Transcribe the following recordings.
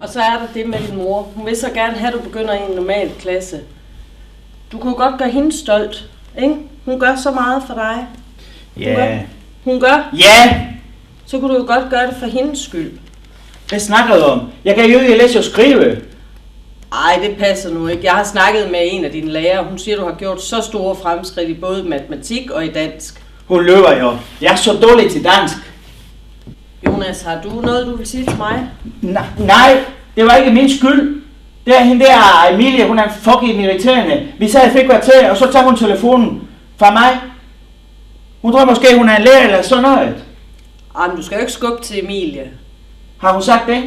Og så er der det med din mor. Hun vil så gerne have, at du begynder i en normal klasse. Du kunne godt gøre hende stolt, ikke? Hun gør så meget for dig. Ja. Hun gør? Ja! Så kunne du jo godt gøre det for hendes skyld. Hvad snakker du om? Jeg kan jo ikke læse og skrive. Ej, det passer nu ikke. Jeg har snakket med en af dine lærere. Hun siger, du har gjort så store fremskridt i både matematik og i dansk. Hun løber jo. Jeg er så dårlig til dansk. Jonas, har du noget, du vil sige til mig? Nej, det var ikke min skyld. Det er hende der, Emilie, hun er fucking irriterende. Vi sad og fik kvarter, og så tager hun telefonen fra mig. Hun tror måske, hun er en lærer eller sådan noget. Men du skal jo ikke skubbe til Emilie. Har hun sagt det?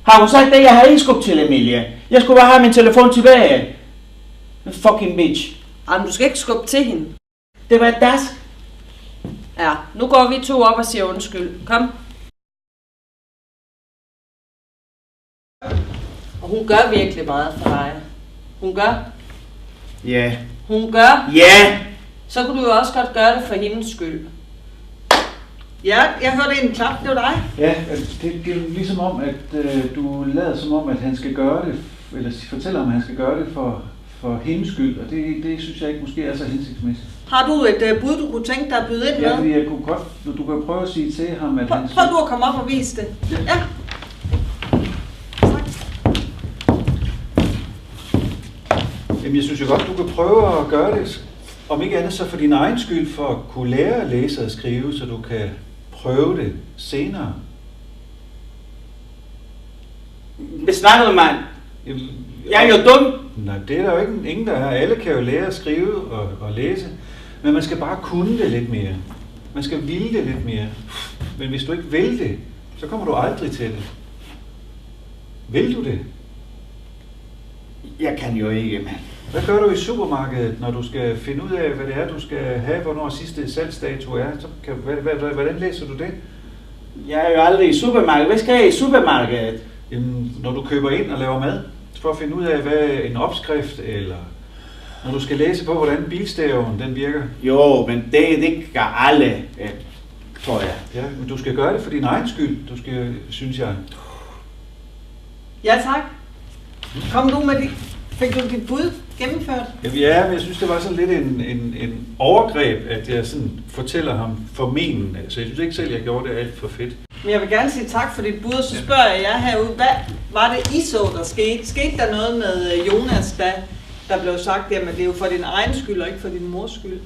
Har hun sagt det? Jeg har ikke skubbet til Emilie. Jeg skulle bare have min telefon tilbage. Fucking bitch. Du skal ikke skubbe til hende. Det var et dask. Ja, nu går vi to op og siger undskyld. Kom. Og hun gør virkelig meget for dig. Hun gør. Ja. Hun gør. Ja. Så kunne du jo også godt gøre det for hendes skyld. Ja, jeg hørte en klap. Det var dig. Ja, det er ligesom om, at du lader som om, at han skal gøre det, eller fortæller om, at han skal gøre det for hendes skyld, og det synes jeg ikke måske er så hensigtsmæssigt. Har du et bud, du kunne tænke dig at byde ind med? Ja, fordi jeg kunne godt, du kan prøve at sige til ham, at han skal... Prøv du at komme op og vise det. Ja. Jamen, jeg synes jo godt, du kan prøve at gøre det, om ikke andet så for din egen skyld, for at kunne lære at læse og skrive, så du kan prøve det senere. Hvad snakker du, mand? Jeg er jo dum. Nej, det er der jo ikke ingen, der er. Alle kan jo lære at skrive og læse, men man skal bare kunne det lidt mere. Man skal ville det lidt mere. Men hvis du ikke vil det, så kommer du aldrig til det. Vil du det? Jeg kan jo ikke, mand. Hvad gør du i supermarkedet, når du skal finde ud af, hvad det er, du skal have, hvornår sidste salgsdato er? Så hvordan læser du det? Jeg er jo aldrig i supermarkedet. Hvad skal jeg i supermarkedet? Jamen, når du køber ind og laver mad, for at finde ud af, hvad en opskrift, eller når du skal læse på, hvordan bilstaven den virker. Jo, men det gør alle, tror jeg. Ja, men du skal gøre det for din egen skyld, du skal, synes jeg. Ja, tak. Kom du med fik du dit bud gennemført? Ja, men jeg synes, det var sådan lidt en overgreb, at jeg sådan fortæller ham formenende. Så jeg synes ikke selv, jeg gjorde det alt for fedt. Men jeg vil gerne sige tak for dit bud, og så spørger jeg jer herude, hvad var det I så, der skete? Skete der noget med Jonas, der blev sagt, jamen det er jo for din egen skyld, og ikke for din mors skyld?